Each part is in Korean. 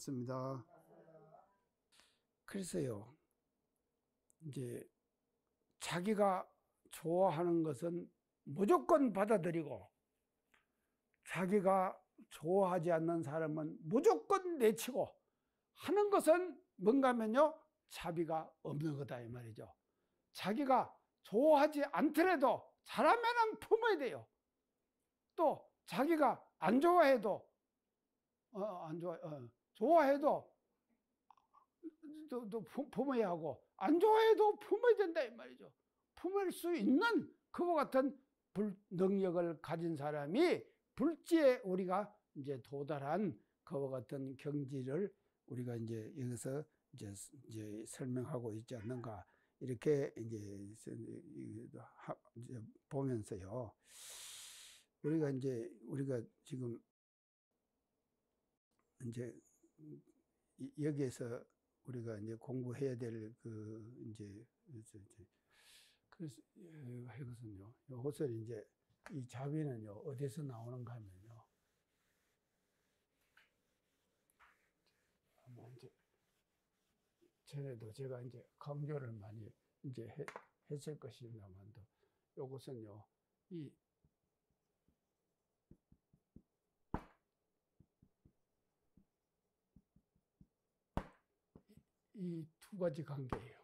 반갑습니다. 그래서요, 이제 자기가 좋아하는 것은 무조건 받아들이고, 자기가 좋아하지 않는 사람은 무조건 내치고 하는 것은 뭔가 하면요, 자비가 없는 거다 이 말이죠. 자기가 좋아하지 않더라도 잘하면 품어야 돼요. 또 자기가 안 좋아해도 좋아해도 또 품어야 하고, 안 좋아해도 품어야 된다 이 말이죠. 품을 수 있는 그와 같은 능력을 가진 사람이 불지에 우리가 이제 도달한 그와 같은 경지를 우리가 이제 여기서 이제 설명하고 있지 않는가, 이렇게 이제 보면서요, 우리가 지금 이제 여기에서 우리가 이제 공부해야 될 그래서 이것은요, 이것을 이제 이 자비는요 어디서 나오는가 하면요, 이제 전에도 제가 이제 강조를 많이 이제 했을 것입니다만도, 이것은요 이 두 가지 관계예요.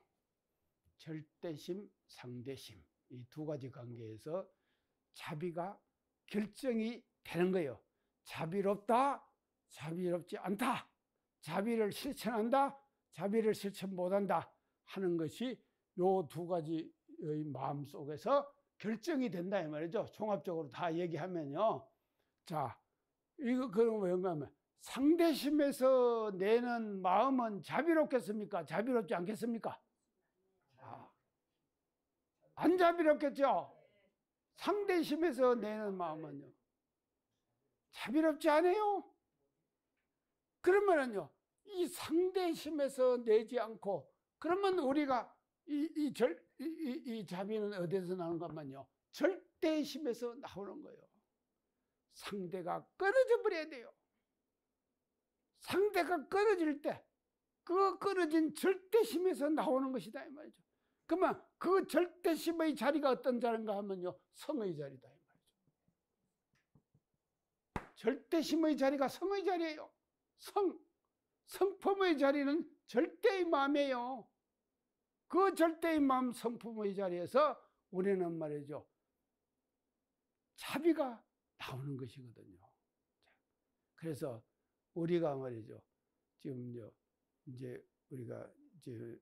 절대심, 상대심, 이 두 가지 관계에서 자비가 결정이 되는 거예요. 자비롭다, 자비롭지 않다, 자비를 실천한다, 자비를 실천 못한다 하는 것이 요 두 가지의 마음 속에서 결정이 된다 이 말이죠. 종합적으로 다 얘기하면요. 자, 이거 그런 거 연구하면, 상대심에서 내는 마음은 자비롭겠습니까? 자비롭지 않겠습니까? 안 자비롭겠죠? 상대심에서 내는 마음은요, 자비롭지 않아요? 그러면은요, 이 상대심에서 내지 않고, 그러면 우리가 이 자비는 어디서 나오는가 하면요, 절대심에서 나오는 거예요. 상대가 끊어져 버려야 돼요. 상대가 끊어질 때, 그 끊어진 절대심에서 나오는 것이다 이 말이죠. 그러면 그 절대심의 자리가 어떤 자리인가 하면요, 성의 자리다 이 말이죠. 절대심의 자리가 성의 자리예요. 성품의 자리는 절대의 마음이에요. 그 절대의 마음, 성품의 자리에서 우리는 말이죠, 자비가 나오는 것이거든요. 그래서 우리가 말이죠, 지금요, 이제 우리가 이제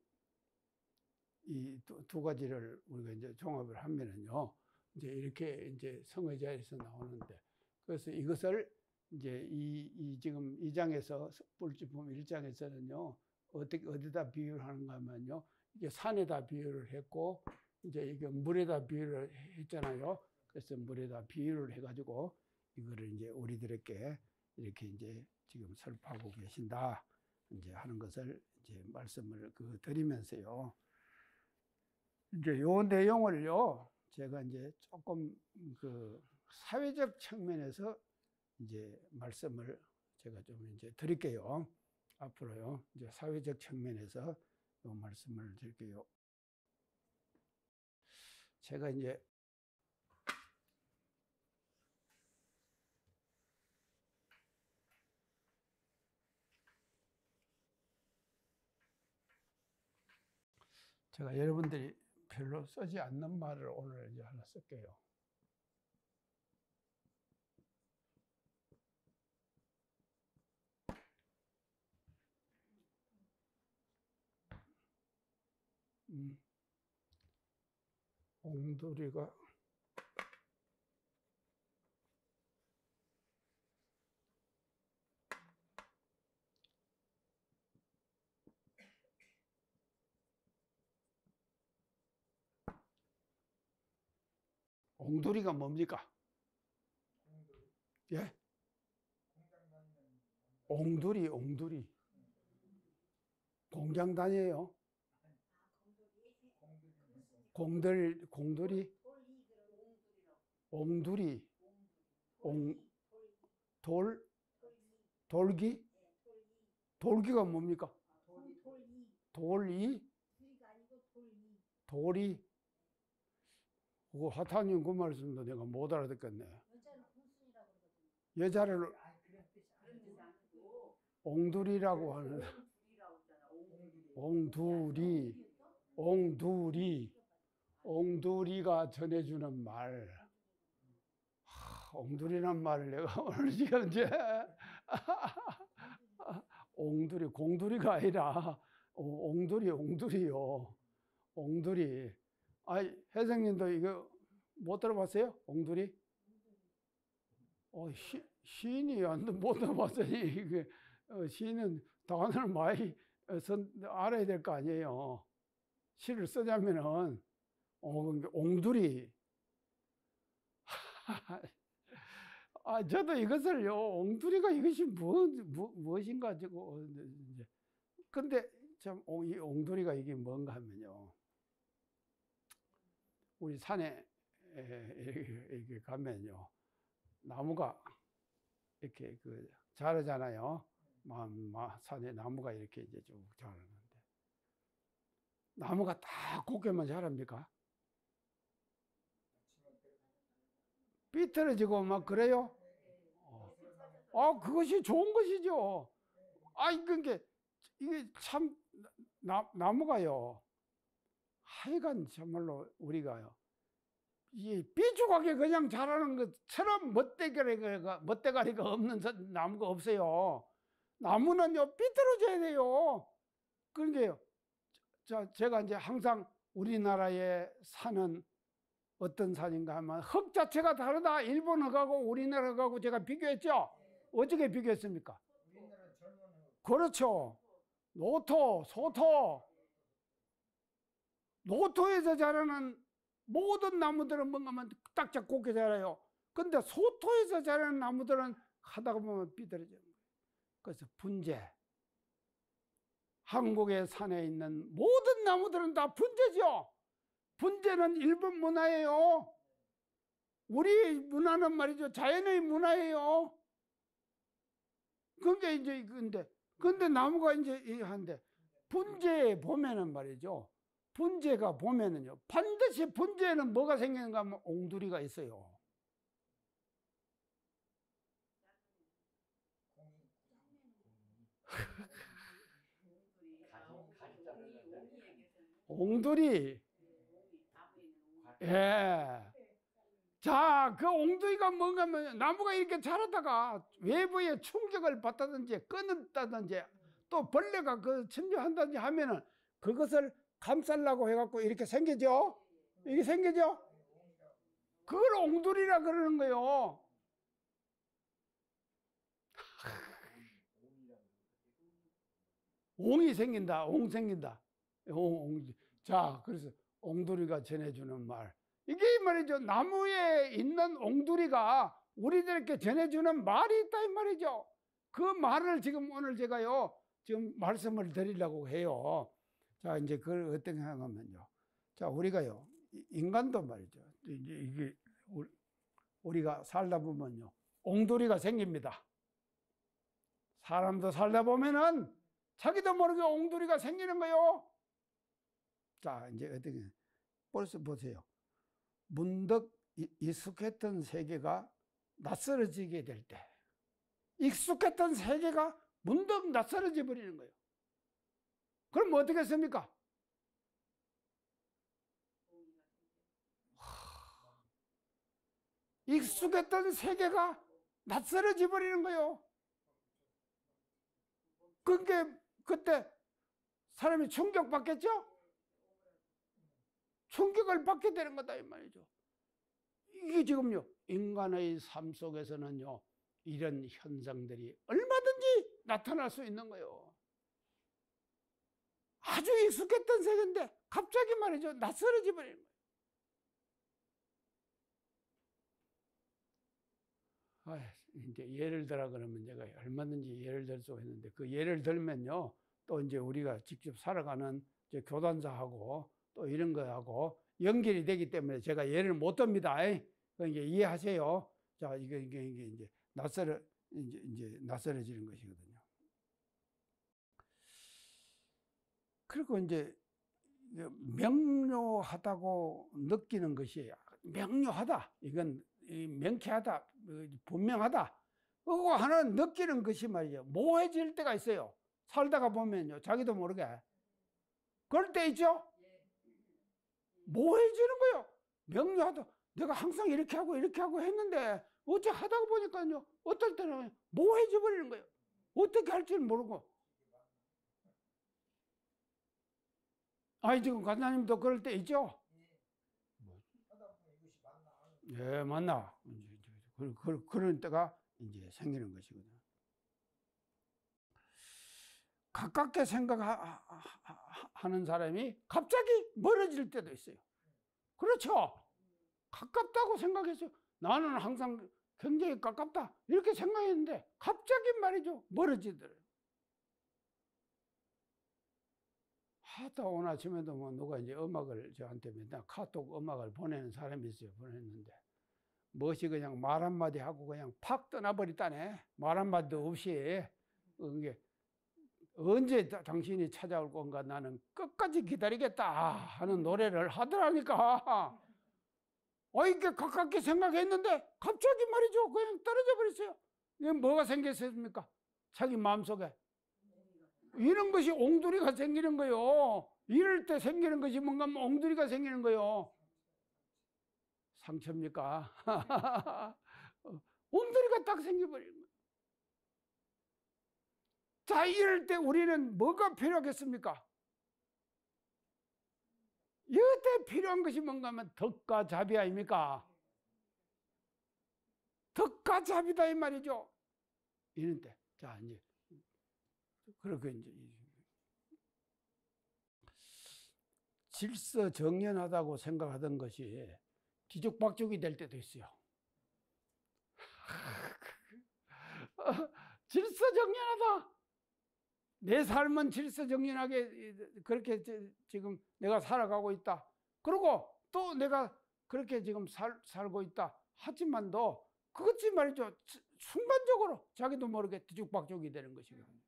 이 두 가지를 우리가 이제 종합을 하면은요, 이제 이렇게 이제 성의 자리에서 나오는데, 그래서 이것을 이제 지금 2장에서 뿔지품 1장에서는요, 어디다 비유를 하는가 하면요, 이게 산에다 비유를 했고, 이제 이게 물에다 비유를 했잖아요. 그래서 물에다 비유를 해가지고 이거를 이제 우리들에게 이렇게 이제 지금 설파하고 계신다 이제 하는 것을 이제 말씀을 드리면서요. 이제 요 내용을요, 제가 이제 조금 사회적 측면에서 이제 말씀을 제가 좀 이제 드릴게요. 앞으로요, 이제 사회적 측면에서 요 말씀을 드릴게요. 제가 이제 여러분들이 별로 쓰지 않는 말을 오늘 이제 하나 쓸게요. 옹돌이가 옹돌이가 뭡니까? 예? 옹돌이. 공장 다녀요. 공돌이? 옹돌이. 돌기? 돌기가 뭡니까? 돌이. 돌이? 두리가 아니고 돌이. 돌이? 그거 하타님 그 말씀도 내가 못 알아듣겠네. 여자는 공순이라고 그러거든요. 여자를 그런 뜻이 아니고 옹두리라고 하는, 옹두리, 옹두리, 옹두리가 전해주는 말. 옹두리란 말을 내가 오늘 지금 이제 옹두리, 공두리가 아니라 옹두리요. 옹두리. 아이, 혜성님도 이거 못 들어봤어요? 옹두리? 시인이 못 들어봤어요. 이게 시인은 단어를 많이 알아야 될 거 아니에요. 시를 쓰자면은 옹두리. 저도 이것을요, 옹두리가 이것이 무엇인가 지고 이제 근데 참 이 옹두리가 이게 뭔가 하면요, 우리 산에 이렇게 가면요, 나무가 이렇게 자라잖아요. 산에 나무가 이렇게 이제 쭉 자라는데, 나무가 다 곱게만 자랍니까? 삐뚤어지고 막 그래요? 그것이 좋은 것이죠. 그러니까 이게 참 나무가요, 하여간 정말로 우리가요, 이 삐죽하게 그냥 자라는 것처럼 멋대가리가 없는 나무가 없어요. 나무는요, 삐뚤어져야 돼요. 그러니까요, 제가 이제 항상 우리나라에 사는 어떤 산인가 하면 흙 자체가 다르다. 일본 흙하고 우리나라 흙하고 제가 비교했죠. 어떻게 비교했습니까? 그렇죠. 노토, 소토. 노토에서 자라는 모든 나무들은 뭔가 하면 딱딱 곱게 자라요. 근데 소토에서 자라는 나무들은 하다가 보면 삐뚤어져요. 그래서 분재. 한국의 산에 있는 모든 나무들은 다 분재죠. 분재는 일본 문화예요. 우리 문화는 말이죠, 자연의 문화예요. 그게 이제 근데 나무가 이제 한데, 분재에 보면은 말이죠, 분재가 보면은요, 반드시 분재에는 뭐가 생기는가 하면 옹두리가 있어요. 옹두리. 예. 자, 그 옹두리가 뭔가 하면, 나무가 이렇게 자라다가 외부에 충격을 받다든지 끊었다든지 또 벌레가 침입한다든지 하면은 그것을 감싸려고 해갖고 이렇게 생기죠? 이게 생기죠? 그걸 옹두리라 그러는 거예요. 옹이 생긴다. 옹 생긴다. 자, 그래서 옹두리가 전해주는 말. 이게 말이죠, 나무에 있는 옹두리가 우리들에게 전해주는 말이 있다 이 말이죠. 그 말을 지금 오늘 제가요, 지금 말씀을 드리려고 해요. 자, 이제 그걸 어떻게 하냐면요, 자, 우리가요, 인간도 말이죠, 이게 우리가 살다 보면요, 옹두리가 생깁니다. 사람도 살다 보면은 자기도 모르게 옹두리가 생기는 거예요. 자, 이제 어떻게, 벌써 보세요. 문득 익숙했던 세계가 낯설어지게 될 때, 익숙했던 세계가 문득 낯설어져 버리는 거예요. 그럼 어떻게 했습니까? 익숙했던 세계가 낯설어져 버리는 거예요. 그게 그때 사람이 충격받겠죠? 충격을 받게 되는 거다 이 말이죠. 이게 지금요, 인간의 삶 속에서는요, 이런 현상들이 얼마든지 나타날 수 있는 거예요. 아주 익숙했던 세계인데 갑자기 말이죠, 낯설어져 버리는 거예요. 이제 예를 들어 그러면 제가 얼마든지 예를 들 수 있는데, 그 예를 들면요, 또 이제 우리가 직접 살아가는 이제 교단사하고 또 이런 거하고 연결이 되기 때문에 제가 예를 못 듭니다. 그러니까 이해하세요. 자, 이게 이제 낯설어지는 것이거든요. 그리고 이제 명료하다고 느끼는 것이 명료하다. 이건 명쾌하다. 분명하다. 그거 하나 느끼는 것이 말이죠. 모호해질 때가 있어요. 살다가 보면요. 자기도 모르게. 그럴 때 있죠? 모호해지는 거예요. 명료하다. 내가 항상 이렇게 하고 했는데 어째 하다가 보니까요. 어떨 때는 모호해져 버리는 거예요. 어떻게 할지는 모르고. 아니, 지금 관장님도 그럴 때 있죠? 예, 맞나. 그런 때가 이제 생기는 것이거든요. 가깝게 생각하는 사람이 갑자기 멀어질 때도 있어요. 그렇죠? 가깝다고 생각했어요. 나는 항상 굉장히 가깝다. 이렇게 생각했는데 갑자기 말이죠. 멀어지더래요. 하다 오늘 아침에도 뭐 누가 이제 음악을 저한테 맨날 카톡 음악을 보내는 사람이 있어요. 보냈는데 무엇이 그냥 말 한마디 하고 그냥 팍 떠나버렸다네. 말 한마디도 없이. 이게 언제 당신이 찾아올 건가 나는 끝까지 기다리겠다 하는 노래를 하더라니까. 이게 가깝게 생각했는데 갑자기 말이죠. 그냥 떨어져 버렸어요. 이게 뭐가 생겼습니까? 자기 마음속에. 이런 것이 옹두리가 생기는 거요. 이럴 때 생기는 것이 뭔가 옹두리가 생기는 거요. 상처입니까? 옹두리가 딱 생겨버리는 거예요. 자, 이럴 때 우리는 뭐가 필요하겠습니까? 이때 필요한 것이 뭔가 하면 덕과 자비 아닙니까? 덕과 자비다 이 말이죠. 이런 때. 자, 이제 그렇게 이제 질서정연하다고 생각하던 것이 뒤죽박죽이 될 때도 있어요. 질서정연하다. 내 삶은 질서정연하게 그렇게 지금 내가 살아가고 있다. 그리고 또 내가 그렇게 지금 살고 있다. 하지만도 그것이 말이죠. 순간적으로 자기도 모르게 뒤죽박죽이 되는 것이거든요.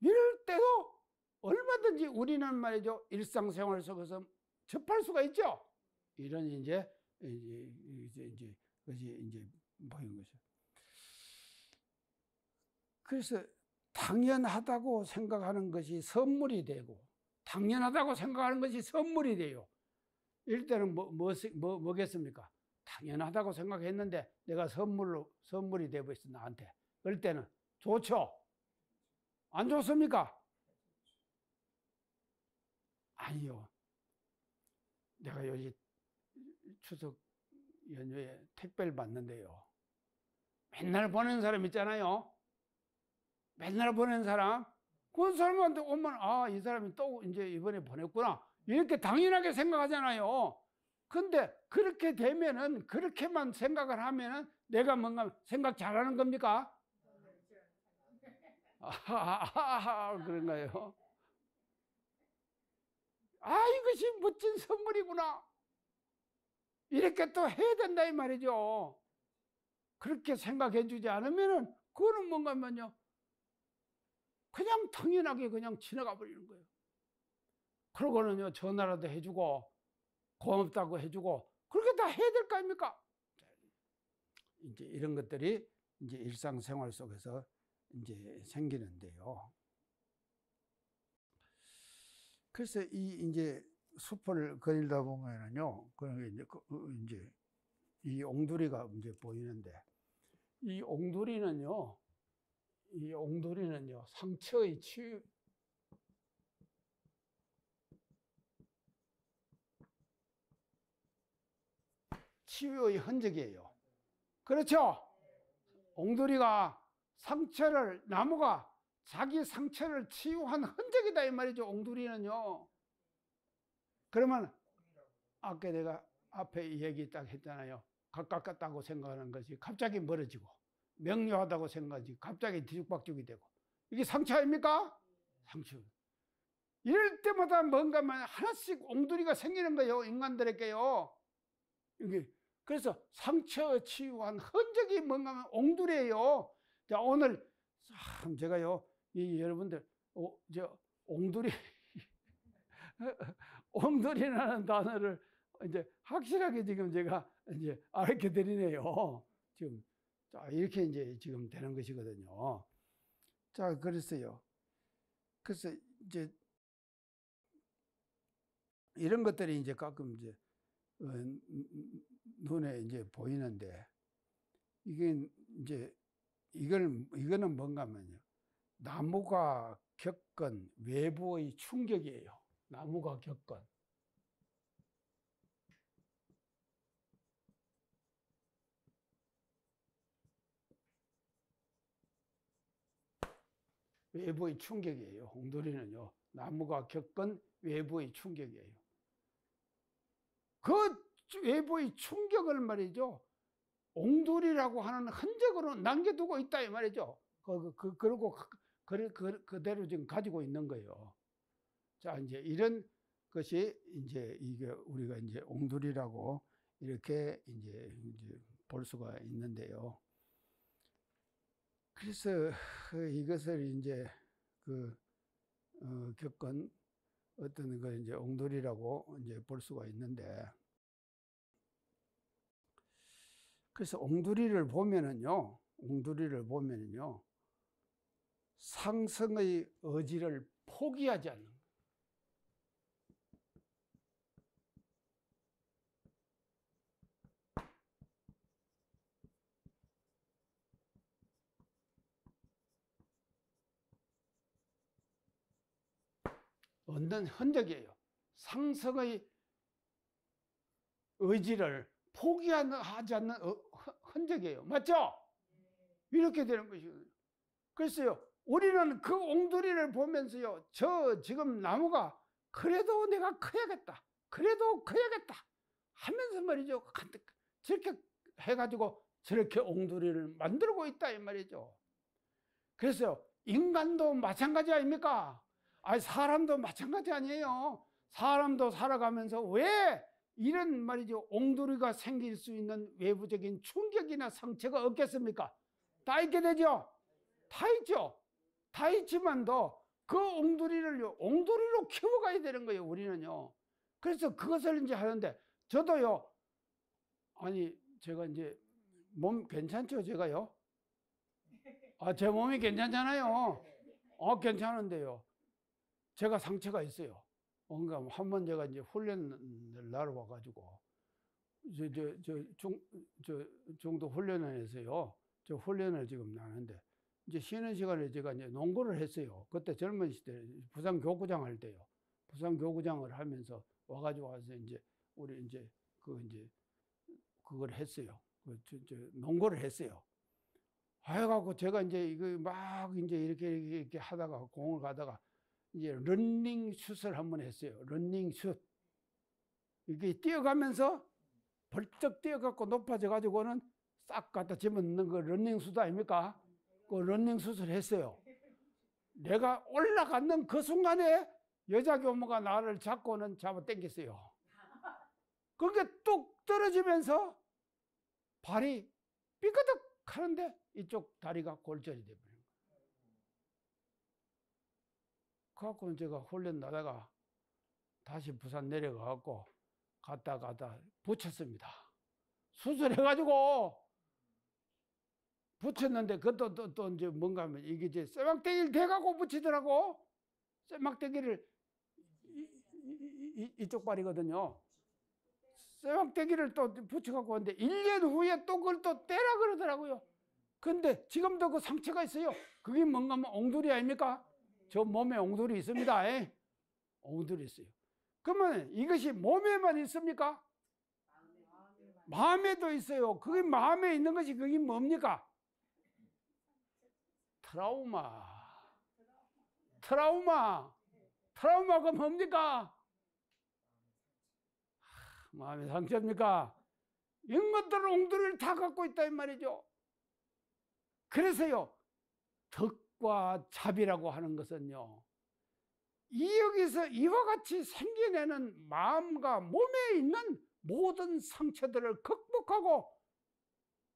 이럴 때도 얼마든지 우리는 말이죠. 일상생활 속에서 접할 수가 있죠. 이런 이제 보이는 거죠. 그래서 당연하다고 생각하는 것이 선물이 되고, 당연하다고 생각하는 것이 선물이 돼요. 이럴 때는 뭐겠습니까? 당연하다고 생각했는데 내가 선물이 되어버렸어, 나한테. 그럴 때는 좋죠? 안 좋습니까? 아니요. 내가 요즘 추석 연휴에 택배를 받는데요. 맨날 보내는 사람 있잖아요. 맨날 보내는 사람. 그 사람한테 오면, 이 사람이 또 이제 이번에 보냈구나. 이렇게 당연하게 생각하잖아요. 근데 그렇게 되면은, 그렇게만 생각을 하면은 내가 뭔가 생각 잘하는 겁니까? 그런가요? 이것이 멋진 선물이구나. 이렇게 또 해야 된다 이 말이죠. 그렇게 생각해 주지 않으면은 그거는 뭔가면요. 그냥 당연하게 그냥 지나가 버리는 거예요. 그러고는요, 전화라도 해주고, 고맙다고 해주고, 그렇게 다 해야 될 거 아닙니까? 이제 이런 것들이 이제 일상생활 속에서 이제 생기는데요. 그래서 이제 숲을 거닐다 보면은요, 이제 이 옹두리가 이제 보이는데, 이 옹두리는요, 상처의 치유의 흔적이에요. 그렇죠? 옹두리가 나무가 자기 상처를 치유한 흔적이다 이 말이죠. 옹두리는요. 그러면 아까 내가 앞에 얘기 딱 했잖아요. 가깝다고 생각하는 것이 갑자기 멀어지고, 명료하다고 생각하지 갑자기 뒤죽박죽이 되고, 이게 상처 아닙니까? 상처. 이럴 때마다 뭔가 하나씩 옹두리가 생기는 거예요. 인간들에게요. 이게 그래서 상처 치유한 흔적이 뭔가 하면 옹두리예요. 자, 오늘 참 제가요, 여러분들 옹돌이, 옹돌이라는 단어를 이제 확실하게 지금 제가 이제 알게 드리네요. 지금, 자, 이렇게 이제 지금 되는 것이거든요. 자, 그랬어요. 그래서 이제 이런 것들이 이제 가끔 이제 눈에 이제 보이는데, 이게 이제 이거는 뭔가 하면요, 나무가 겪은 외부의 충격이에요. 나무가 겪은 외부의 충격이에요. 홍돌이는요, 나무가 겪은 외부의 충격이에요. 그 외부의 충격을 말이죠, 옹돌이라고 하는 흔적으로 남겨두고 있다 이 말이죠. 그러고 그대로 지금 가지고 있는 거예요. 자, 이제 이런 것이 이제 이게 우리가 이제 옹돌이라고 이렇게 이제 볼 수가 있는데요. 그래서 이것을 이제 겪은 어떤 걸 이제 옹돌이라고 이제 볼 수가 있는데, 그래서 옹돌이를 보면은요, 상승의 의지를 포기하지 않는 거예요. 얻는 흔적이에요. 상승의 의지를 포기하지 않는 흔적이에요. 맞죠? 이렇게 되는 것이거든요. 그래서요, 우리는 그 옹돌이를 보면서요, 저 지금 나무가 그래도 내가 커야겠다, 그래도 커야겠다 하면서 말이죠, 저렇게 해가지고 저렇게 옹돌이를 만들고 있다 이 말이죠. 그래서 인간도 마찬가지 아닙니까? 아니, 사람도 마찬가지 아니에요. 사람도 살아가면서 왜 이런 말이죠, 옹돌이가 생길 수 있는 외부적인 충격이나 상처가 없겠습니까? 다 있게 되죠. 다 있죠. 다 있지만도 그 옹돌이로 키워가야 되는 거예요, 우리는요. 그래서 그것을 이제 하는데, 저도요, 아니, 제가 이제 몸 괜찮죠, 제가요? 아, 제 몸이 괜찮잖아요. 괜찮은데요, 제가 상처가 있어요. 뭔가 한번 제가 이제 훈련을 나러 와가지고, 중도 훈련원에서요, 저 훈련을 지금 나는데, 이제 쉬는 시간에 제가 이제 농구를 했어요. 그때 젊은 시대 부산 교구장 할 때요. 부산 교구장을 하면서 와서 이제 우리 이제 그걸 했어요. 농구를 했어요. 해갖고 제가 이제 이거 막 이제 이렇게 하다가 공을 가다가 이제 런닝 슛을 한번 했어요. 런닝 슛. 이렇게 뛰어가면서 벌쩍 뛰어갖고 높아져 가지고는 싹 갖다 집어넣는 거 런닝 슛 아닙니까? 그 런닝 슛을 했어요. 내가 올라가는 그 순간에 여자 교무가 나를 잡고는 잡아 당겼어요. 그게 뚝 떨어지면서 발이 삐그덕 하는데 이쪽 다리가 골절이 돼버린 거예요. 그래갖고 제가 훈련 나다가 다시 부산 내려가갖고 갔다 붙였습니다. 수술해가지고 붙였는데 그것도 또 이제 뭔가 하면 이게 이제 쇠막대기를 대갖고 붙이더라고. 쇠막대기를 이쪽 발이거든요. 쇠막대기를 또 붙여갖고 왔는데 1년 후에 또 그걸 또 떼라 그러더라고요. 근데 지금도 그 상처가 있어요. 그게 뭔가 하면 옹돌이 아닙니까? 저 몸에 옹돌이 있습니다. 옹돌이 있어요. 그러면 이것이 몸에만 있습니까? 마음에도 있어요. 그게 마음에 있는 것이 그게 뭡니까? 트라우마가 뭡니까? 마음의 상처입니까? 이런 것들을 옹돌이를 다 갖고 있다 이 말이죠. 그래서요, 덕과 잡이라고 하는 것은요, 여기서 이와 같이 생겨내는 마음과 몸에 있는 모든 상처들을 극복하고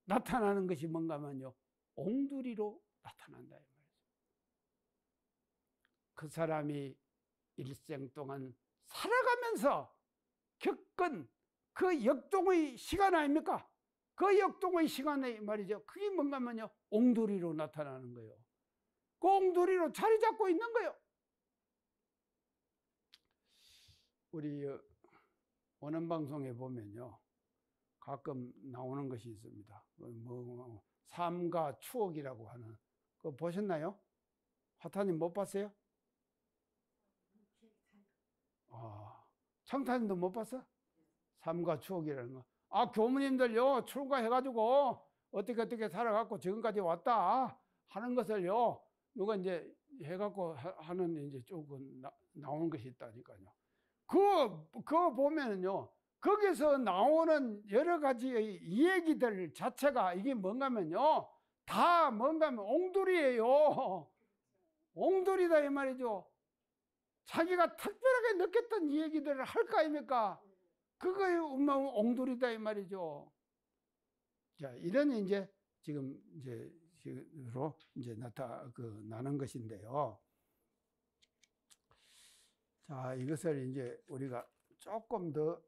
나타나는 것이 뭔가 하면요, 옹돌이로 나타난다 이 말이죠. 그 사람이 일생 동안 살아가면서 겪은 그 역동의 시간 아닙니까? 그 역동의 시간에 말이죠. 그게 뭔가 하면요, 옹돌이로 나타나는 거예요. 그 옹돌이로 자리 잡고 있는 거예요. 우리 원언방송에 보면요, 가끔 나오는 것이 있습니다. 삶과 추억이라고 하는 그거 보셨나요? 화타님 못 봤어요? 청타님도 못 봤어? 삶과 추억이라는 거. 아, 교무님들요, 출가해가지고 어떻게 살아갖고 지금까지 왔다 하는 것을요, 누가 이제 해갖고 하는 이제 조금 나오는 것이 있다니까요. 그거 보면은요, 거기서 나오는 여러 가지의 이야기들 자체가 이게 뭔가면요, 다 뭔가면 옹돌이에요. 옹돌이다 이 말이죠. 자기가 특별하게 느꼈던 얘기들을 할 거 아닙니까? 그거에 옹돌이다 이 말이죠. 자, 이런 이제 지금 이제 식으로 이제 나는 것인데요. 자, 이것을 이제 우리가 조금 더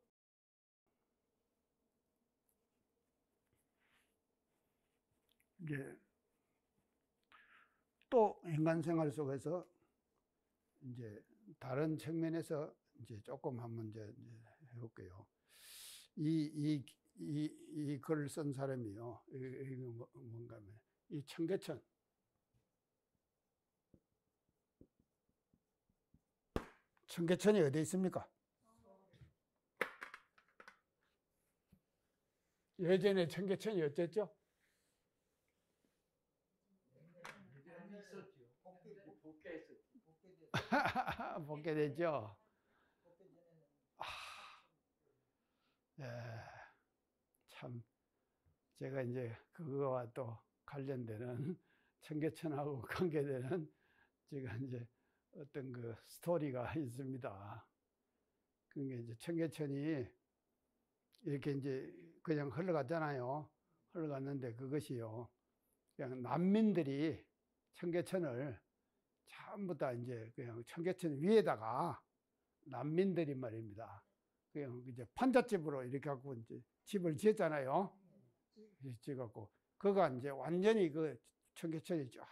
이제 또 인간 생활 속에서 이제 다른 측면에서 이제 조금 한번 이제 해볼게요. 이 글을 쓴 사람이요. 이거 뭔가 하면 이 청계천. 청계천이 어디에 있습니까? 예전에 청계천이 어땠죠? 복개됐죠. 예, 참 제가 이제 그거와 또 관련되는 청계천하고 관계되는 제가 이제 어떤 그 스토리가 있습니다. 그게 이제 청계천이 이렇게 이제 그냥 흘러갔잖아요. 흘러갔는데 그것이요, 그냥 난민들이 청계천을 전부 다 이제 그냥 청계천 위에다가 난민들이 말입니다. 그냥 이제 판잣집으로 이렇게 갖고 이제 집을 지었잖아요. 지어갖고 그가 이제 완전히 그 청계천이 쫙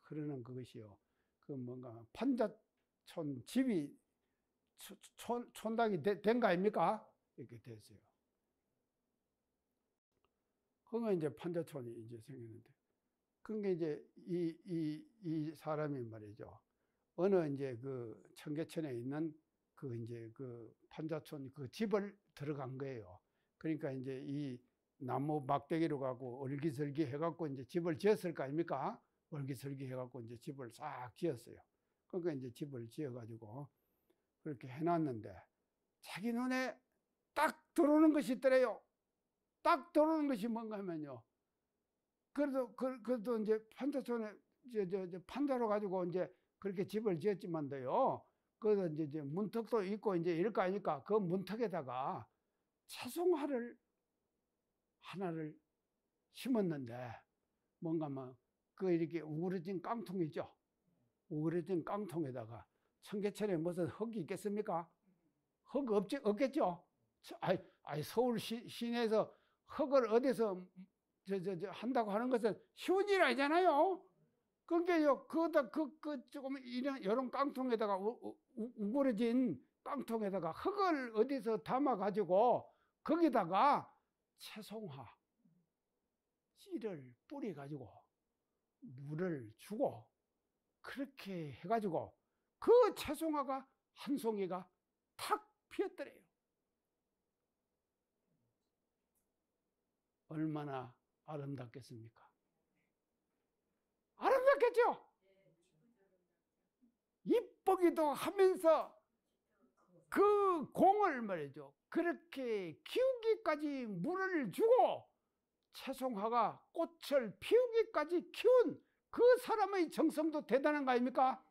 흐르는 그것이요. 그 뭔가 판잣촌 집이 촌닥이 된 거 아닙니까? 이렇게 됐어요. 그거 이제 판잣촌이 이제 생겼는데, 그게 이제 이 사람이 말이죠. 어느 이제 그 청계천에 있는 그 이제 그 판잣촌 그 집을 들어간 거예요. 그러니까 이제 이 나무 막대기로 가고 얼기설기 해갖고 이제 집을 지었을 거 아닙니까? 얼기설기 해갖고 이제 집을 싹 지었어요. 그러니까 이제 집을 지어가지고 그렇게 해놨는데 자기 눈에 딱 들어오는 것이 있더래요. 딱 들어오는 것이 뭔가 하면요, 그래도 이제 판자촌에 판자로 가지고 이제 그렇게 집을 지었지만도요, 그래서 이제 문턱도 있고 이제 이럴 거 아닙니까? 그 문턱에다가 채송화를 하나를 심었는데, 뭔가 그 이렇게 우그러진 깡통이죠. 우그러진 깡통에다가 청계천에 무슨 흙이 있겠습니까? 흙 없겠죠. 아이 서울 시내에서 흙을 어디서 한다고 하는 것은 쉬운 일 아니잖아요. 그러니까요, 조금 이런 깡통에다가 우그러진 깡통에다가 흙을 어디서 담아가지고 거기다가 채송화 씨를 뿌려가지고 물을 주고 그렇게 해가지고 그 채송화가 한 송이가 탁 피었더래요. 얼마나 아름답겠습니까? 아름답겠죠? 이쁘기도 하면서 그 공을 말이죠, 그렇게 키우기까지 물을 주고 채송화가 꽃을 피우기까지 키운 그 사람의 정성도 대단한 거 아닙니까?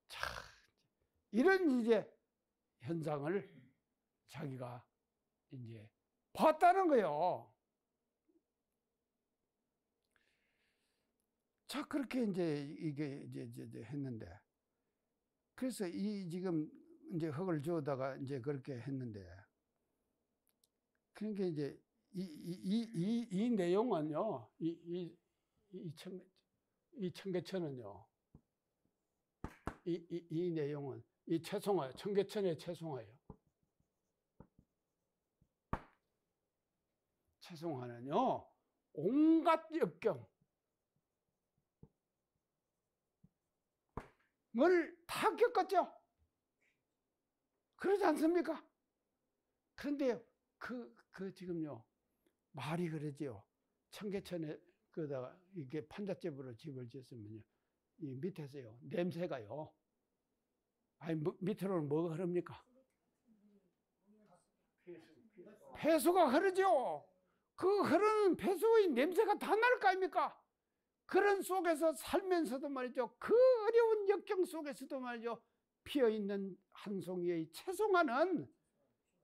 자, 이런 이제 현상을 자기가 이제 봤다는 거예요. 자, 그렇게 이게 이제 했는데, 그래서 이 지금 이제 흙을 주워다가 이제 그렇게 했는데, 그러니까 이제 이 내용은요, 이 청계천은요, 이 내용은 이 채송화, 청계천의 채송화예요. 채송화는요, 온갖 역경을 다 겪었죠. 그러지 않습니까? 그런데 지금요, 말이 그러지요. 청계천에 그다가 이게 판잣집으로 집을 지었으면요, 이 밑에서요, 냄새가요. 아니, 밑으로는 뭐가 흐릅니까? 폐수가 흐르죠. 그 흐르는 폐수의 냄새가 다 날 거 아닙니까? 그런 속에서 살면서도 말이죠. 그 어려운 역경 속에서도 말이죠. 피어있는 한 송이의 채송화는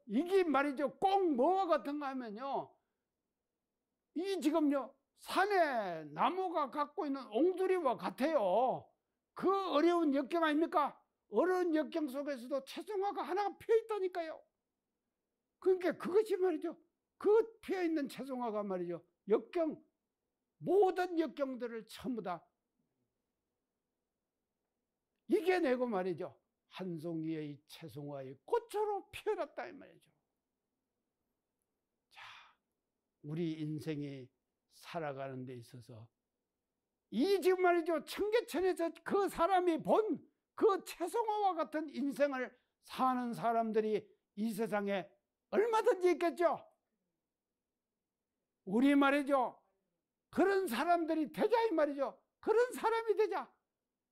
이게 말이죠. 꼭 뭐와 같은가 하면요. 이 지금요. 산에 나무가 갖고 있는 옹두리와 같아요. 그 어려운 역경 아닙니까? 어려운 역경 속에서도 채송화가 하나가 피어있다니까요. 그러니까 그것이 말이죠. 그 피어있는 채송화가 말이죠. 역경, 모든 역경들을 전부 다 이겨내고 말이죠. 한 송이의 채송화의 꽃으로 피어났다 이 말이죠. 자, 우리 인생이 살아가는 데 있어서 이 지금 말이죠. 청계천에서 그 사람이 본 그 채송화와 같은 인생을 사는 사람들이 이 세상에 얼마든지 있겠죠. 우리 말이죠. 그런 사람들이 되자 이 말이죠. 그런 사람이 되자.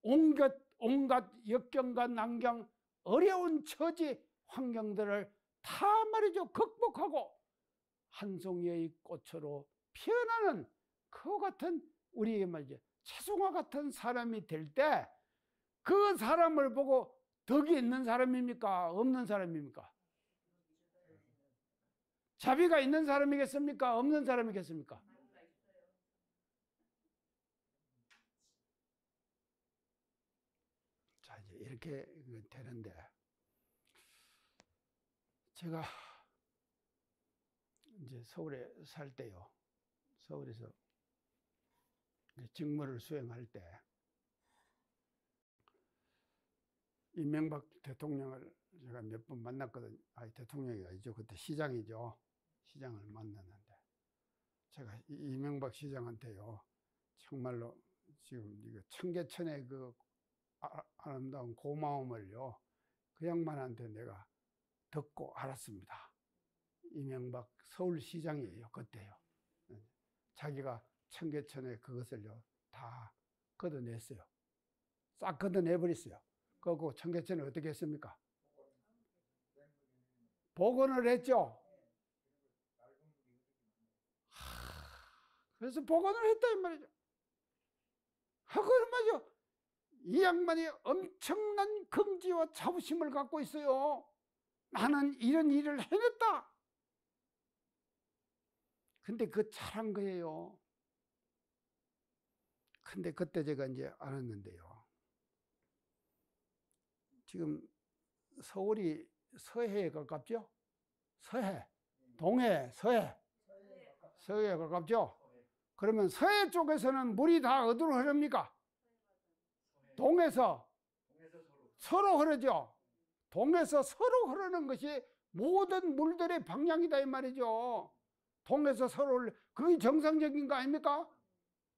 온갖 역경과 난경, 어려운 처지, 환경들을 다 말이죠. 극복하고 한 송이의 꽃으로 피어나는 그 같은 우리의 말이죠. 채송화 같은 사람이 될 때 그 사람을 보고 덕이 있는 사람입니까? 없는 사람입니까? 자비가 있는 사람이겠습니까? 없는 사람이겠습니까? 자, 이제 이렇게 되는데, 제가 이제 서울에 살 때요, 서울에서 직무를 수행할 때, 이명박 대통령을 제가 몇 번 만났거든요. 아니, 대통령이 아니죠. 그때 시장이죠. 시장을 만났는데, 제가 이명박 시장한테요, 정말로 지금 이거 청계천의 그 아름다운 고마움을요, 그 양반한테 내가 듣고 알았습니다. 이명박 서울시장이에요, 그때요. 자기가 청계천에 그것을요, 다 걷어냈어요. 싹 걷어내버렸어요. 그리고 청계천을 어떻게 했습니까? 복원을 했죠. 그래서 복원을 했다 이 말이죠. 그건 말이죠. 이 양반이 엄청난 긍지와 자부심을 갖고 있어요. 나는 이런 일을 해냈다. 근데 그 잘한 거예요. 근데 그때 제가 이제 알았는데요. 지금 서울이 서해에 가깝죠? 서해, 동해, 서해에 가깝죠? 그러면 서해 쪽에서는 물이 다 어디로 흐릅니까? 동에서 서로 흐르죠. 동에서 서로 흐르는 것이 모든 물들의 방향이다 이 말이죠. 동에서 서로 그게 정상적인 거 아닙니까?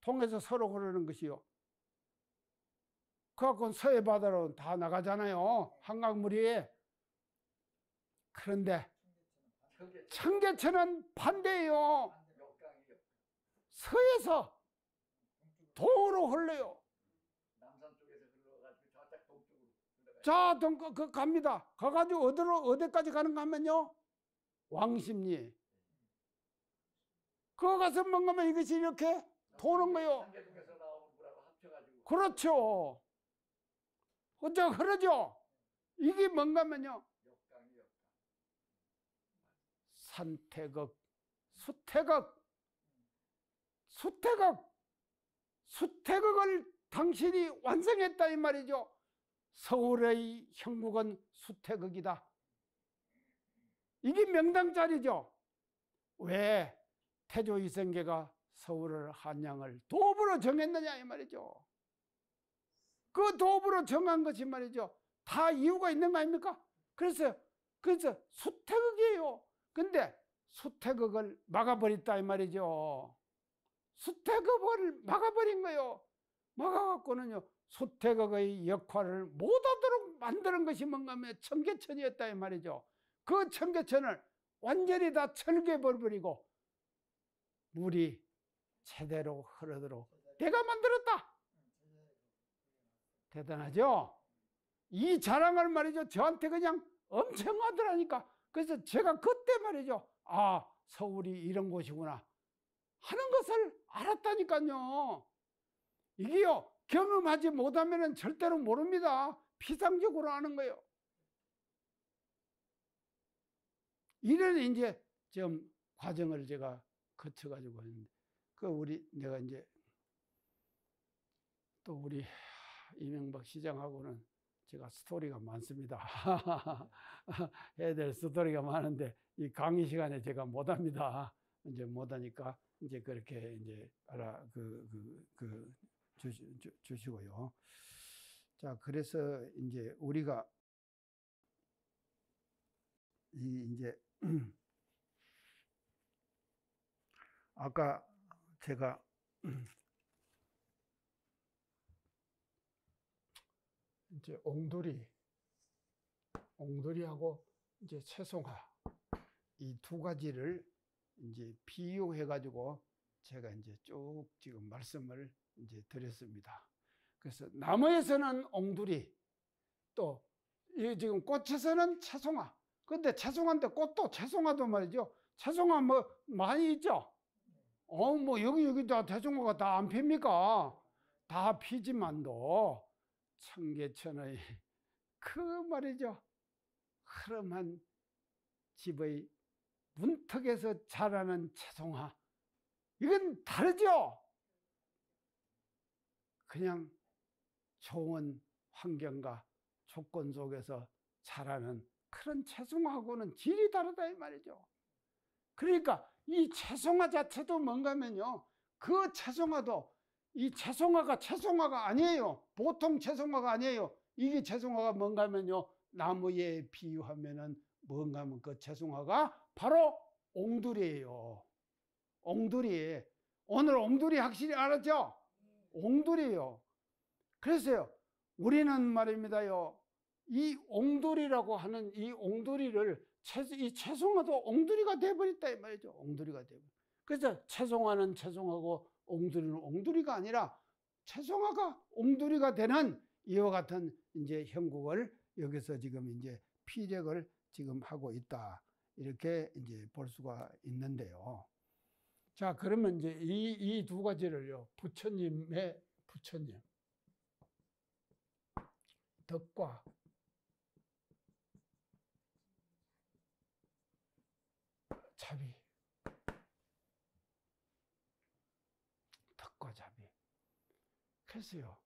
동에서 서로 흐르는 것이요. 그래갖고 서해 바다로 다 나가잖아요. 한강물이. 그런데 청계천은 반대예요. 서에서 동으로 흘러요. 남산 쪽에서 흘러가지고 저쪽 동쪽으로 자, 갑니다. 가가지고 어디까지 가는가 하면요. 왕십리. 그거 가서 뭔가 하면 이것이 이렇게 도는 거예요. 상계동에서 나오는 물하고 합쳐가지고. 그렇죠. 어쩌 그러죠. 이게 뭔가 하면요. 역강이 역강. 산태극, 수태극, 수태극, 수태극을 당신이 완성했다 이 말이죠. 서울의 형국은 수태극이다. 이게 명당짜리죠. 왜 태조 이성계가 서울을 한양을 도읍으로 정했느냐 이 말이죠. 그 도읍으로 정한 것이 말이죠. 다 이유가 있는 거 아닙니까? 그래서 수태극이에요. 근데 수태극을 막아버렸다 이 말이죠. 수태극을 막아버린 거예요. 막아갖고는요, 수태극의 역할을 못하도록 만드는 것이 뭔가 하면 청계천이었다 이 말이죠. 그 청계천을 완전히 다 철개버리고 물이 제대로 흐르도록 내가 만들었다. 대단하죠? 이 자랑을 말이죠, 저한테 그냥 엄청 하더라니까. 그래서 제가 그때 말이죠, 아, 서울이 이런 곳이구나 하는 것을 알았다니까요. 이게요, 경험하지 못하면 절대로 모릅니다. 피상적으로 하는 거예요. 이런 이제 좀 과정을 제가 거쳐가지고 했는데, 내가 이제 또 우리 이명박 시장하고는 제가 스토리가 많습니다. 해야 될 스토리가 많은데 이 강의 시간에 제가 못합니다. 이제 못하니까 이제 그렇게 이제 주시고요. 자, 그래서 이제 우리가 이제 아까 제가 이제 옹돌이하고 이제 채송화 이 두 가지를 이제 비유해 가지고 제가 이제 쭉 지금 말씀을 이제 드렸습니다. 그래서 나무에서는 옹돌이, 또 이 지금 꽃에서는 채송화. 근데 채송화인데 꽃도 채송화도 말이죠. 채송화 뭐 많이 있죠. 뭐 여기 다 채송화가 다 안 핍니까? 다 피지만도 청계천의 그 말이죠, 흐름한 집의 문턱에서 자라는 채송화, 이건 다르죠. 그냥 좋은 환경과 조건 속에서 자라는 그런 채송화하고는 질이 다르다 이 말이죠. 그러니까 이 채송화 자체도 뭔가 하면요, 그 채송화도 이 채송화가 아니에요. 보통 채송화가 아니에요. 이게 채송화가 뭔가 하면요, 나무에 비유하면은 뭔가 하면 그 채송화가 바로 옹돌이에요. 옹돌이. 오늘 옹돌이 확실히 알았죠? 옹돌이에요. 그래서요, 우리는 말입니다요, 이 옹돌이라고 하는 이 옹돌이를 이 채송화도 옹돌이가 돼버렸다 이 말이죠. 옹돌이가 돼버렸다. 그래서 채송화는 채송화고 옹돌이는 옹돌이가 아니라 채송화가 옹돌이가 되는 이와 같은 이제 형국을 여기서 지금 이제 피력을 지금 하고 있다, 이렇게 이제 볼 수가 있는데요. 자, 그러면 이제 이 두 가지를요, 부처님 덕과 자비, 덕과 자비. 그래서요,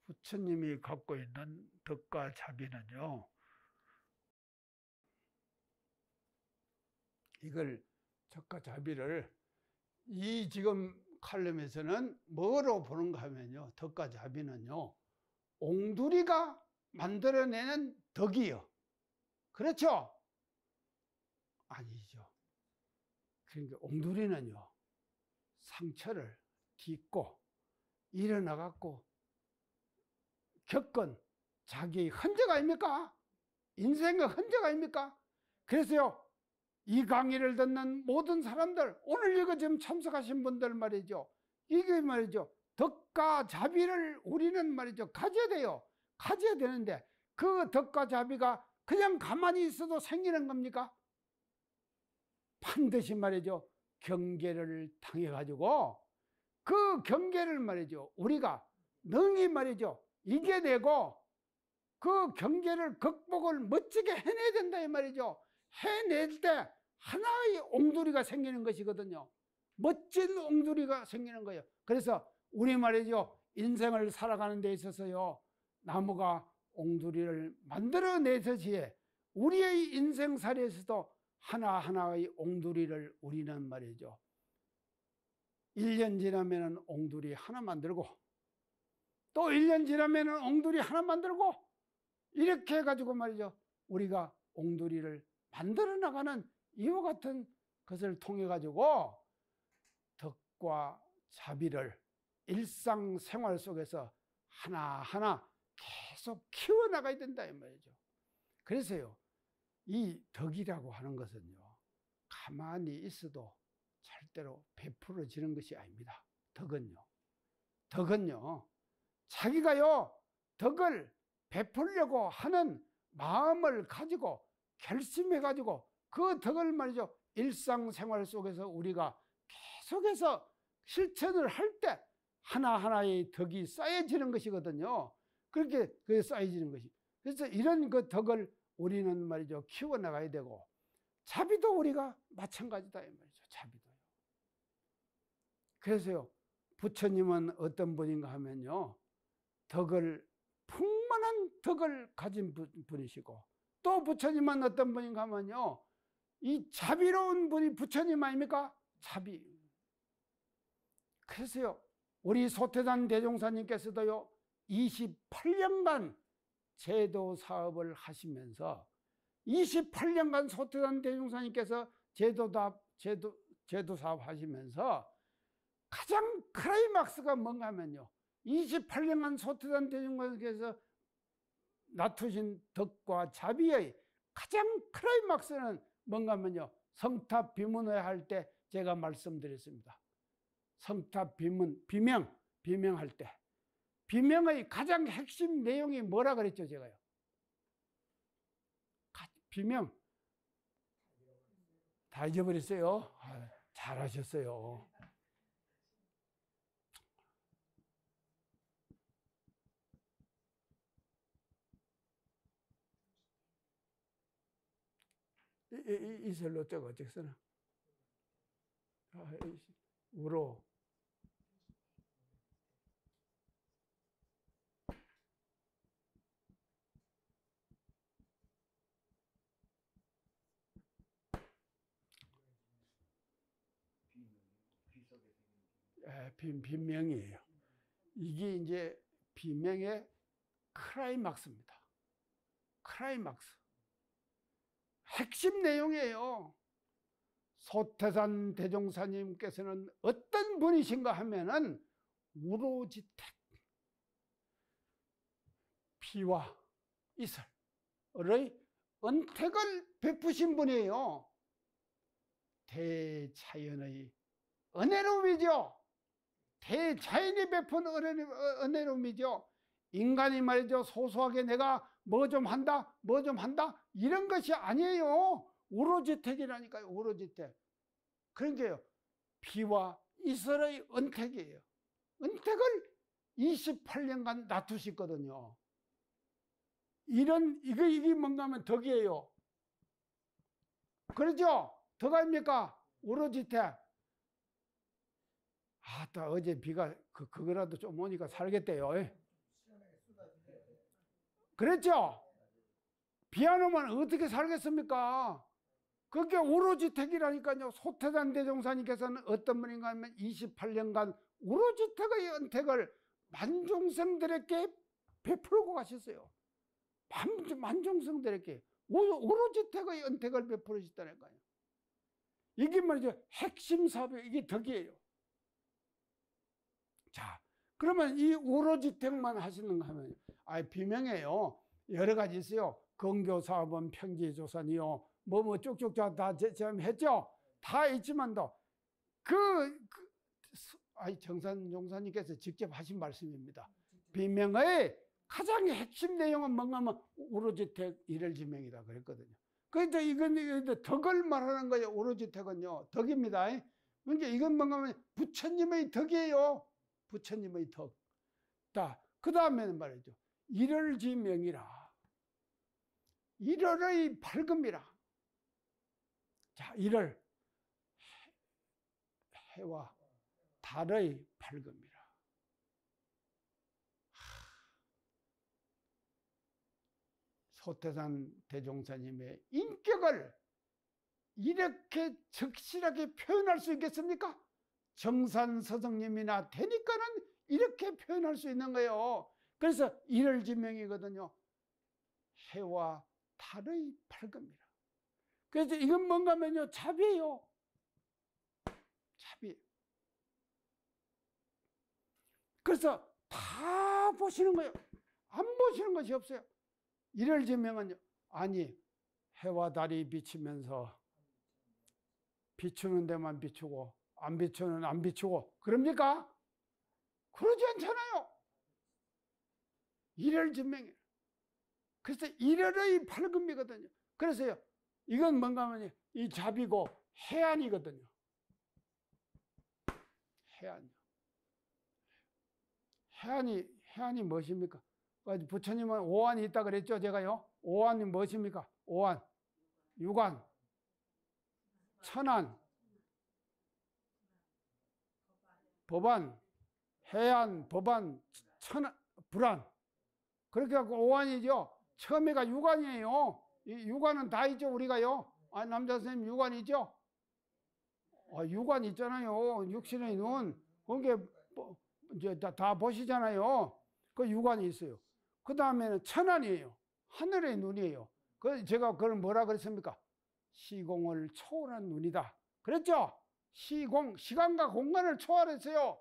부처님이 갖고 있는 덕과 자비는요, 이걸 덕과 자비를 이 지금 칼럼에서는 뭐로 보는가 하면요, 덕과 자비는요, 옹돌이가 만들어내는 덕이요. 그렇죠? 아니죠. 그러니까 옹돌이는요, 상처를 딛고 일어나갖고 겪은 자기의 흔적 아닙니까? 인생의 흔적 아닙니까? 그래서요, 이 강의를 듣는 모든 사람들, 오늘 이거 지금 참석하신 분들 말이죠, 이게 말이죠, 덕과 자비를 우리는 말이죠, 가져야 돼요. 가져야 되는데 그 덕과 자비가 그냥 가만히 있어도 생기는 겁니까? 반드시 말이죠, 경계를 당해 가지고 그 경계를 말이죠, 우리가 능히 말이죠, 이겨내고 그 경계를 극복을 멋지게 해내야 된다 이 말이죠. 해낼 때 하나의 옹돌이가 생기는 것이거든요. 멋진 옹두리가 생기는 거예요. 그래서 우리 말이죠. 인생을 살아가는 데 있어서요. 나무가 옹두리를 만들어내듯이 우리의 인생살이에서도 하나하나의 옹두리를 우리는 말이죠. 1년 지나면 옹두리 하나 만들고 또 1년 지나면 옹두리 하나 만들고 이렇게 해가지고 말이죠. 우리가 옹두리를 만들어 나가는 이와 같은 것을 통해 가지고 덕과 자비를 일상생활 속에서 하나하나 계속 키워나가야 된다 이 말이죠. 그래서요. 이 덕이라고 하는 것은요. 가만히 있어도 절대로 베풀어지는 것이 아닙니다. 덕은요. 자기가요. 덕을 베풀려고 하는 마음을 가지고 결심해 가지고 그 덕을 말이죠. 일상생활 속에서 우리가 계속해서 실천을 할 때 하나하나의 덕이 쌓여지는 것이거든요. 그렇게 쌓여지는 것이. 그래서 이런 그 덕을 우리는 말이죠. 키워나가야 되고 자비도 우리가 마찬가지다 이 말이죠. 자비도요. 그래서요. 부처님은 어떤 분인가 하면요. 풍만한 덕을 가진 분이시고 또 부처님은 어떤 분인가 하면요. 이 자비로운 분이 부처님 아닙니까? 자비. 그래서요. 우리 소태단 대종사님께서도요. 28년간 제도 사업을 하시면서 28년간 소태단 대종사님께서 제도 사업 하시면서 가장 클라이막스가 뭔가 하면요. 28년간 소태단 대종사님께서 놔두신 덕과 자비의 가장 클라이막스는 뭔가 하면요. 성탑 비문회 할 때 제가 말씀드렸습니다. 성탑 비명할 때 비명의 가장 핵심 내용이 뭐라 그랬죠 제가요? 비명 다 잊어버렸어요. 잘하셨어요. 이슬로 어쩌고 어쩌나 우로 비명이에요. 이게 이제 비명의 클라이막스입니다. 클라이막스. 핵심 내용이에요. 소태산 대종사님께서는 어떤 분이신가 하면은 우로지택 피와 이슬의 은택을 베푸신 분이에요. 대자연의 은혜로움이죠. 대자연이 베푼 은혜로움이죠. 인간이 말이죠. 소소하게 내가 뭐 좀 한다 이런 것이 아니에요. 우로지택이라니까요. 우로지택. 그런 게요. 피와 이슬의 은택이에요. 은택을 28년간 놔두셨거든요. 이게 뭔가 하면 덕이에요. 그렇죠? 덕 아닙니까? 우로지택. 아따, 어제 비가 그거라도 좀 오니까 살겠대요. 그랬죠? 비 안 오면 어떻게 살겠습니까? 그게 우로지택이라니까요. 소태단 대종사님께서는 어떤 분인가 하면 28년간 우로지택의 은택을 만종생들에게 베풀고 가셨어요. 만종생들에게 우로지택의 은택을 베풀으셨다니까요. 이게 말이죠. 핵심 사업이 이게 덕이에요. 자, 그러면 이 우로지택만 하시는가 하면 비명해요. 여러 가지 있어요. 건교사업은 평지조선이요. 뭐 쭉쭉 다 했죠. 다 있지만도 정산 용사님께서 직접 하신 말씀입니다. 비명의 가장 핵심 내용은 뭔가 하면 우로지택 일일지명이다 그랬거든요. 그래서 이건 덕을 말하는 거예요. 우로지택은요. 덕입니다. 그러니까 이건 뭔가 하면 부처님의 덕이에요. 부처님의 덕. 그 다음에는 말이죠. 일일지명이라. 일월의 밝음이라. 자, 일월 해와 달의 밝음이라. 소태산 대종사님의 인격을 이렇게 적실하게 표현할 수 있겠습니까? 정산서성님이나 되니까는 이렇게 표현할 수 있는 거예요. 그래서 일월지명이거든요. 해와 달의 밝음이라. 그래서 이건 뭔가 하면요, 자비예요. 자비. 그래서 다 보시는 거예요. 안 보시는 것이 없어요. 일월지명은요, 아니 해와 달이 비치면서 비추는 데만 비추고 안 비추는 안 비추고 그럽니까? 그러지 않잖아요. 일월지명이에요. 그래서 일월의 밝음이거든요. 그래서요, 이건 뭔가 하면 이 자비고 해안이거든요. 해안이요. 해안이 무엇입니까? 부처님은 오한이 있다 그랬죠, 제가요. 오한이 무엇입니까? 오한, 유관, 천안, 법안, 해안, 법안, 천안, 불안. 그렇게 갖고 오한이죠. 처음에가 유관이에요. 이 유관은 다 있죠, 우리가요. 아, 남자 선생님 유관 있죠? 유관 있잖아요. 육신의 눈. 그게 이제 다 보시잖아요. 그 유관이 있어요. 그 다음에는 천안이에요. 하늘의 눈이에요. 그 제가 그걸 뭐라 그랬습니까? 시공을 초월한 눈이다. 그랬죠? 시공, 시간과 공간을 초월했어요.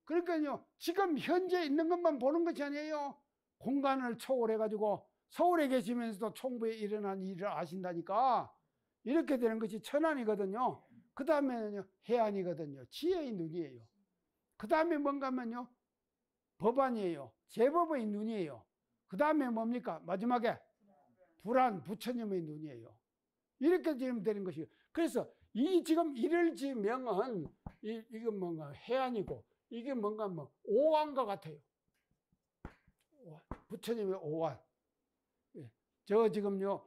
그러니까요, 지금 현재 있는 것만 보는 것이 아니에요. 공간을 초월해가지고 서울에 계시면서도 총부에 일어난 일을 아신다니까. 이렇게 되는 것이 천안이거든요. 그 다음에는요, 해안이거든요. 지혜의 눈이에요. 그 다음에 뭔가 하면요, 법안이에요. 제법의 눈이에요. 그 다음에 뭡니까? 마지막에 불안, 부처님의 눈이에요. 이렇게 지금 되는 것이에요. 그래서 이 지금 일월지명은 이건 뭔가 해안이고, 이게 뭔가 뭐 오한과 같아요. 부처님의 오한. 저 지금요,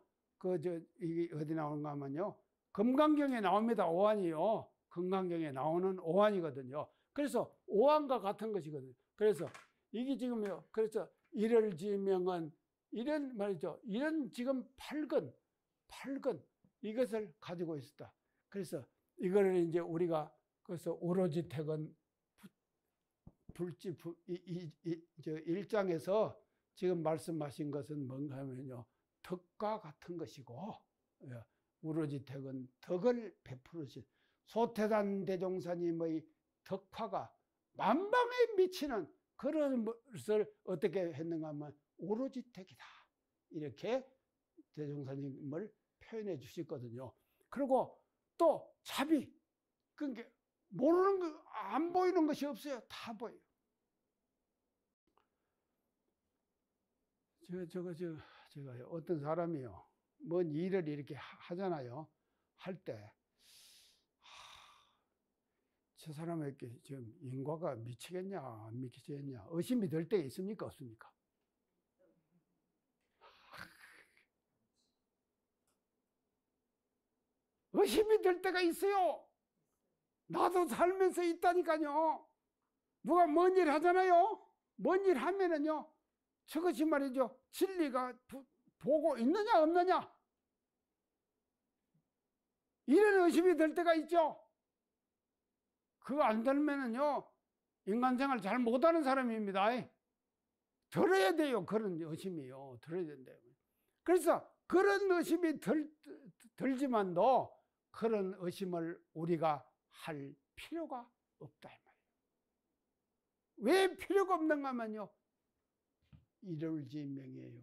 이게 어디 나오는가 하면요, 금강경에 나옵니다. 오한이요. 금강경에 나오는 오한이거든요. 그래서 오한과 같은 것이거든요. 그래서 이게 지금요, 그래서 일월지명은 이런 말이죠. 이런 지금 밝은 이것을 가지고 있었다. 그래서 이거를 이제 우리가 그래서 오로지택은 불지 저 1장에서 지금 말씀하신 것은 뭔가 하면요, 덕과 같은 것이고, 우로지택은 덕을 베푸르신 소태산 대종사님의 덕화가 만방에 미치는 그런 것을 어떻게 했는가 하면 오로지택이다. 이렇게 대종사님을 표현해 주셨거든요. 그리고 또 자비. 그러니까 모르는 거, 안 보이는 것이 없어요. 다 보여요. 제가 어떤 사람이요, 뭔 일을 이렇게 하잖아요. 할 때, 저 사람에게 지금 인과가 미치겠냐, 안 미치겠냐, 의심이 들 때 있습니까, 없습니까? 의심이 들 때가 있어요. 나도 살면서 있다니까요. 누가 뭔 일 하잖아요. 뭔 일 하면은요, 저것이 말이죠, 진리가 보고 있느냐 없느냐, 이런 의심이 들 때가 있죠. 그거 안 들면은요, 인간생활 잘 못하는 사람입니다. 들어야 돼요. 그런 의심이요. 들어야 된대요. 그래서 그런 의심이 들지만도 그런 의심을 우리가 할 필요가 없다 이 말이에요. 왜 필요가 없는가 하면요, 일월지명이에요.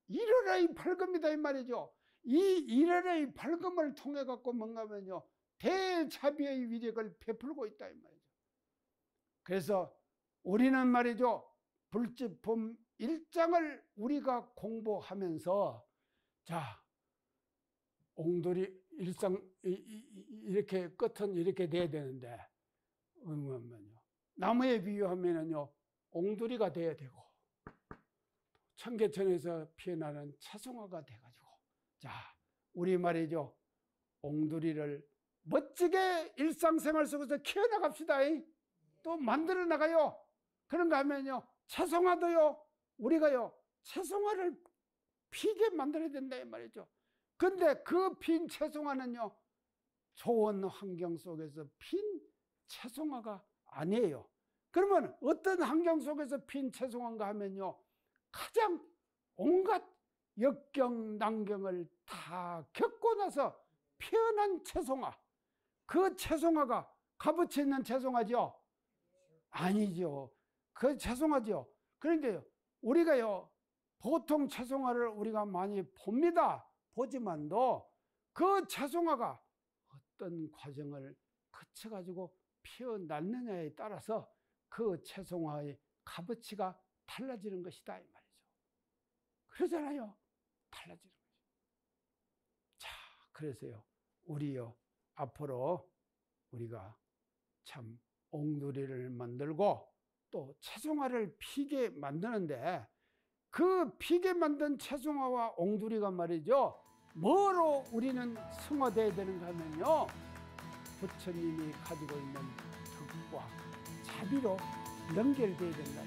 일월의 밝음이다 이 말이죠. 이 일월의 밝음을 통해 갖고 뭔가 하면요, 대자비의 위력을 베풀고 있다 이 말이죠. 그래서 우리는 말이죠, 불지품 1장을 우리가 공부하면서, 자, 옹돌이 일상 이렇게 끝은 이렇게 돼야 되는데, 나무에 비유하면은요, 옹돌이가 돼야 되고, 청계천에서 피어나는 차송화가 돼가지고, 자, 우리 말이죠, 옹돌이를 멋지게 일상생활 속에서 키워나갑시다. 또 만들어 나가요. 그런가 하면요, 채송화도요, 우리가요, 채송화를 피게 만들어야 된다 이 말이죠. 근데 그 핀 채송화는요, 좋은 환경 속에서 핀 채송화가 아니에요. 그러면 어떤 환경 속에서 핀 채송화인가 하면요, 가장 온갖 역경 난경을 다 겪고 나서 피어난 채송화. 그 채송화가 값어치 있는 채송화죠? 아니죠. 그 채송화죠. 그런데요, 우리가요, 보통 채송화를 우리가 많이 봅니다. 보지만도 그 채송화가 어떤 과정을 거쳐가지고 피어났느냐에 따라서 그 채송화의 값어치가 달라지는 것이다 이 말이죠. 그러잖아요. 달라지는 거죠. 자, 그래서요, 우리요, 앞으로 우리가 참 옥누리를 만들고 또 채송화를 피게 만드는데, 그 피게 만든 채송화와 옥누리가 말이죠, 뭐로 우리는 승화되어야 되는가 하면요, 부처님이 가지고 있는 덕과 자비로 연결되어야 된다.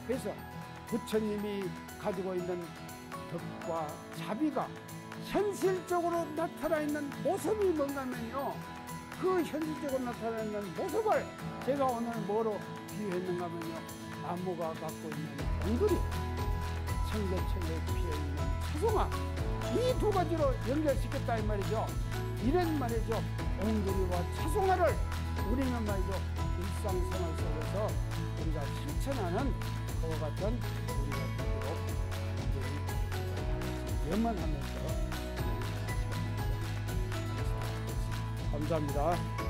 그래서 부처님이 가지고 있는 덕과 자비가 현실적으로 나타나 있는 모습이 뭔가면요, 그 현실적으로 나타나 있는 모습을 제가 오늘 뭐로 비유했는가 하면요, 나무가 갖고 있는 옥누리, 청개청개 피어있는 채송화, 이 두 가지로 연결시켰다 이 말이죠. 이런 말이죠, 옥누리와 채송화를 우리는 말이죠, 일상생활 속에서 우리가 실천하는 그와 같은 우리가 되도록 염원하면서 감사합니다.